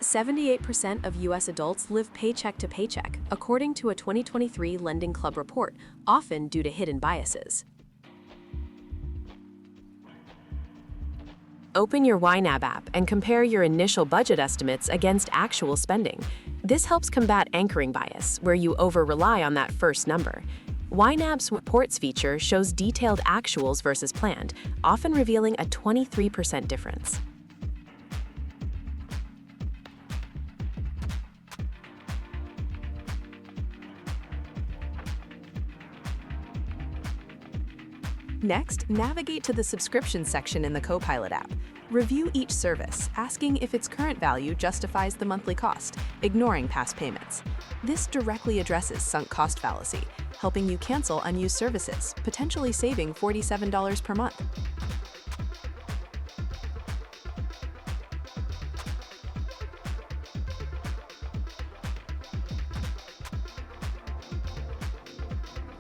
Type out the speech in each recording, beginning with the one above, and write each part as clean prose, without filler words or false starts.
78% of U.S. adults live paycheck to paycheck, according to a 2023 Lending Club report, often due to hidden biases. Open your YNAB app and compare your initial budget estimates against actual spending. This helps combat anchoring bias, where you over-rely on that first number. YNAB's reports feature shows detailed actuals versus planned, often revealing a 23% difference. Next, navigate to the subscription section in the Copilot app. Review each service, asking if its current value justifies the monthly cost, ignoring past payments. This directly addresses sunk cost fallacy, helping you cancel unused services, potentially saving $47 per month.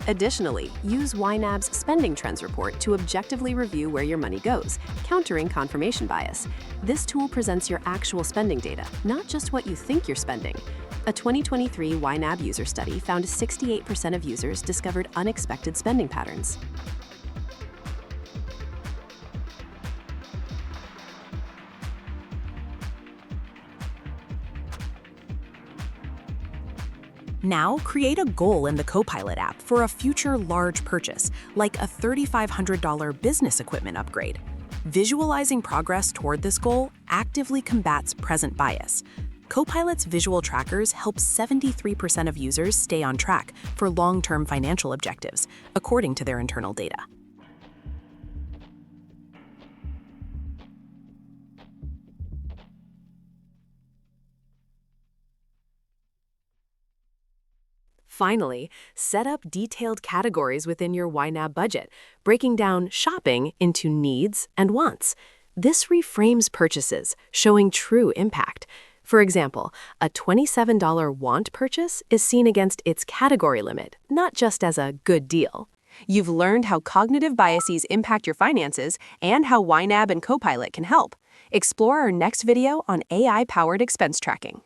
Additionally, use YNAB's Spending Trends report to objectively review where your money goes, countering confirmation bias. This tool presents your actual spending data, not just what you think you're spending. A 2023 YNAB user study found 68% of users discovered unexpected spending patterns. Now, create a goal in the Copilot app for a future large purchase, like a $3,500 business equipment upgrade. Visualizing progress toward this goal actively combats present bias. Copilot's visual trackers help 73% of users stay on track for long-term financial objectives, according to their internal data. Finally, set up detailed categories within your YNAB budget, breaking down shopping into needs and wants. This reframes purchases, showing true impact. For example, a $27 want purchase is seen against its category limit, not just as a good deal. You've learned how cognitive biases impact your finances and how YNAB and Copilot can help. Explore our next video on AI-powered expense tracking.